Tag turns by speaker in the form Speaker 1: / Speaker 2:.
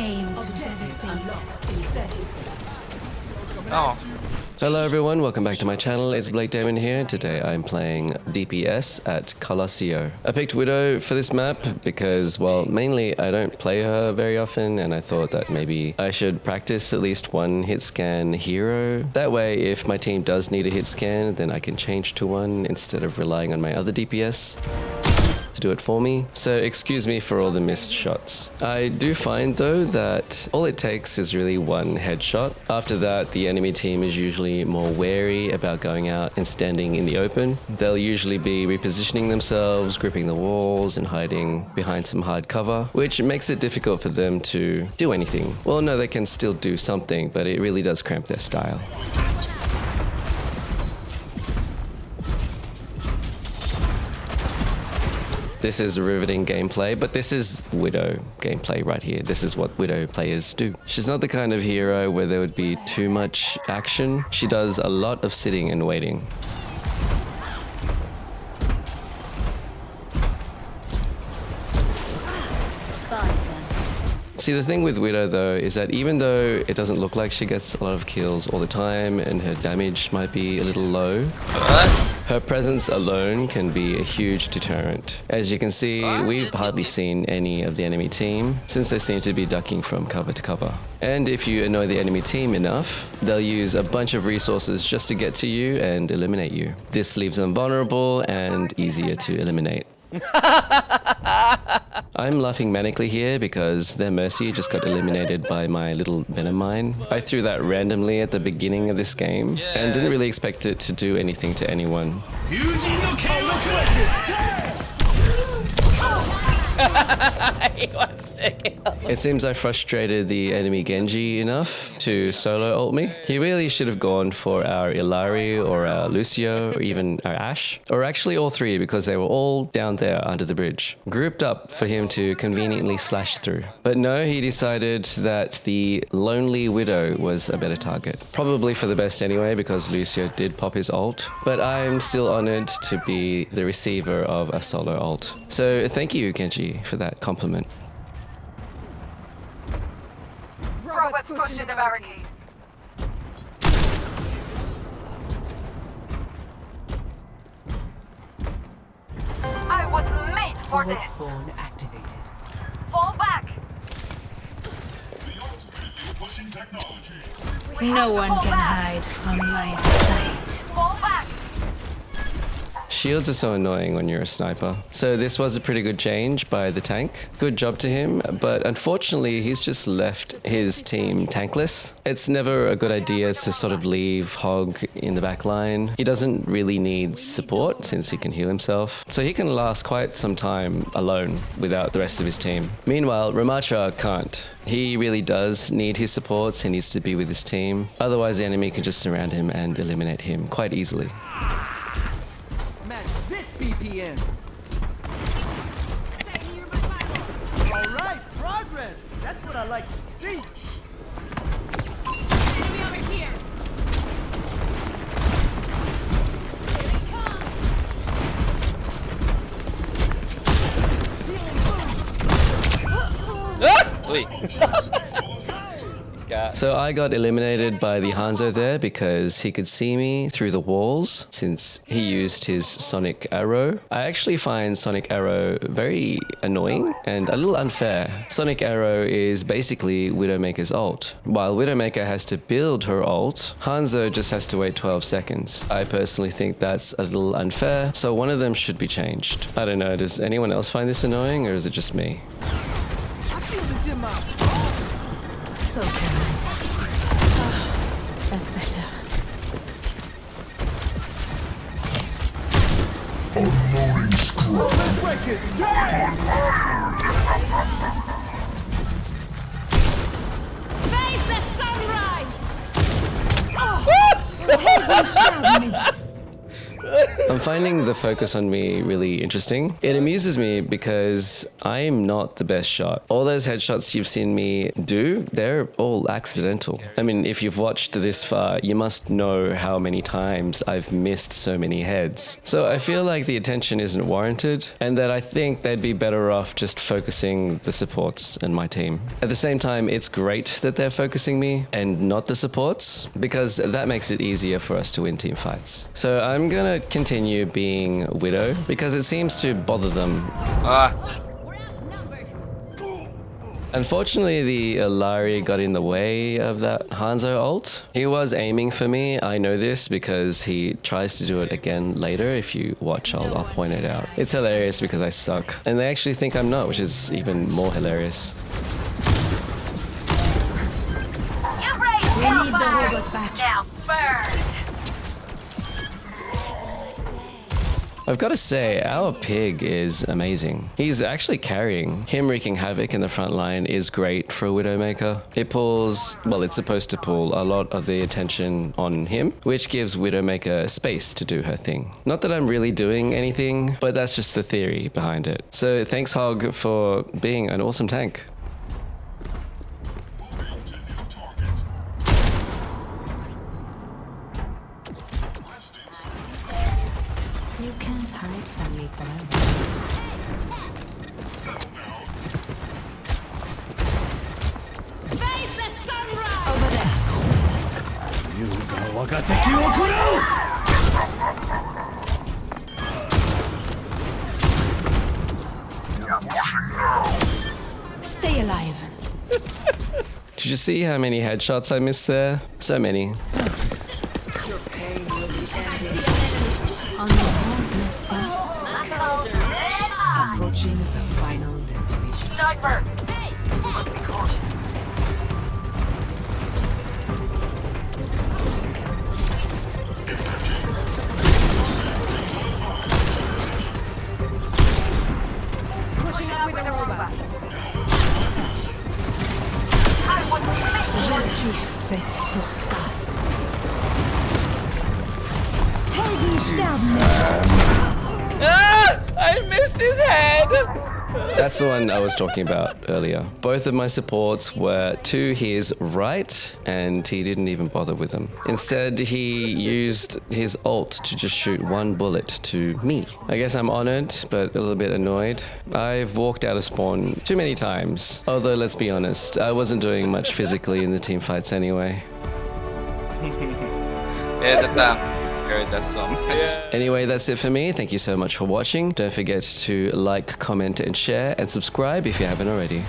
Speaker 1: aim to devastate.
Speaker 2: Oh.
Speaker 3: Hello everyone, welcome back to my channel. It's Blake Damon here. Today I'm playing DPS at Colosseo. I picked Widow for this map because, well, mainly I don't play her very often and I thought that maybe I should practice at least one hit scan hero. That way, if my team does need a hit scan, then I can change to one instead of relying on my other DPS to do it for me. So excuse me for all the missed shots. I do find though that all it takes is really one headshot. After that, the enemy team is usually more wary about going out and standing in the open. They'll usually be repositioning themselves, gripping the walls and hiding behind some hard cover, which makes it difficult for them to do anything. Well, no, they can still do something, but it really does cramp their style. This is riveting gameplay, but this is Widow gameplay right here. This is what Widow players do. She's not the kind of hero where there would be too much action. She does a lot of sitting and waiting. See, the thing with Widow though is that even though it doesn't look like she gets a lot of kills all the time and her damage might be a little low, her presence alone can be a huge deterrent. As you can see, we've hardly seen any of the enemy team since they seem to be ducking from cover to cover. And if you annoy the enemy team enough, they'll use a bunch of resources just to get to you and eliminate you. This leaves them vulnerable and easier to eliminate. I'm laughing manically here because their Mercy just got eliminated by my little Venom mine. I threw that randomly at the beginning of this game and didn't really expect it to do anything to anyone. It seems I frustrated the enemy Genji enough to solo ult me. He really should have gone for our Illari or our Lucio or even our Ashe. Or actually all three because they were all down there under the bridge. Grouped up for him to conveniently slash through. But no, he decided that the lonely Widow was a better target. Probably for the best anyway because Lucio did pop his ult. But I'm still honored to be the receiver of a solo ult. So thank you Genji for that compliment.
Speaker 4: Robots pushing the barricade. I was made for this.
Speaker 1: Spawn activated.
Speaker 4: Fall back.
Speaker 1: No one can hide from my sight.
Speaker 4: Fall back.
Speaker 3: Shields are so annoying when you're a sniper. So this was a pretty good change by the tank. Good job to him, but unfortunately he's just left his team tankless. It's never a good idea to sort of leave Hog in the back line. He doesn't really need support since he can heal himself. So he can last quite some time alone without the rest of his team. Meanwhile, Ramatra can't. He really does need his supports. He needs to be with his team. Otherwise the enemy can just surround him and eliminate him quite easily.
Speaker 5: BPM. All right, progress. That's what I like to see.
Speaker 4: Enemy over here. Here it comes.
Speaker 3: So I got eliminated by the Hanzo there because he could see me through the walls since he used his Sonic Arrow. I actually find Sonic Arrow very annoying and a little unfair. Sonic Arrow is basically Widowmaker's ult. While Widowmaker has to build her ult, Hanzo just has to wait 12 seconds. I personally think that's a little unfair, so one of them should be changed. I don't know, does anyone else find this annoying or is it just me?
Speaker 5: I feel this in my
Speaker 1: So careless. That's better.
Speaker 6: Unloading scrub.
Speaker 5: let's break it.
Speaker 4: Face the sunrise.
Speaker 3: I'm finding the focus on me really interesting. It amuses me because I'm not the best shot. All those headshots you've seen me do, they're all accidental. I mean, if you've watched this far, you must know how many times I've missed so many heads. So I feel like the attention isn't warranted, and that I think they'd be better off just focusing the supports and my team. At the same time, it's great that they're focusing me and not the supports, because that makes it easier for us to win team fights. So I'm gonna continue being Widow because it seems to bother them.
Speaker 4: We're outnumbered.
Speaker 3: Unfortunately, the Ilari got in the way of that Hanzo ult. He was aiming for me. I know this because he tries to do it again later. If you watch, I'll point it out. It's hilarious because I suck. And they actually think I'm not, which is even more hilarious.
Speaker 4: You raised
Speaker 1: We need the robot back.
Speaker 4: Now burn.
Speaker 3: I've got to say, our pig is amazing. He's actually carrying. Him wreaking havoc in the front line is great for a Widowmaker. It pulls, well, it's supposed to pull a lot of the attention on him, which gives Widowmaker space to do her thing. Not that I'm really doing anything, but that's just the theory behind it. So thanks, Hog, for being an awesome tank.
Speaker 1: You can't hide from me forever.
Speaker 4: Face the sunrise.
Speaker 1: Over there. Stay alive.
Speaker 3: Did you see how many headshots I missed there? So many.
Speaker 1: On the hardness path,
Speaker 4: Knuckles red hot.
Speaker 1: approaching the final destination.
Speaker 4: Sniper. Pushing up with a robot. I was
Speaker 1: Je suis faite pour ça.
Speaker 3: Ah! I missed his head! That's the one I was talking about earlier. Both of my supports were to his right, and he didn't even bother with them. Instead, he used his ult to just shoot one bullet to me. I guess I'm honored, but a little bit annoyed. I've walked out of spawn too many times. Although, let's be honest, I wasn't doing much physically in the team fights anyway.
Speaker 2: Yeah, that heard that song.
Speaker 3: Anyway, that's it for me. Thank you so much for watching. Don't forget to like, comment, and share, and subscribe if you haven't already.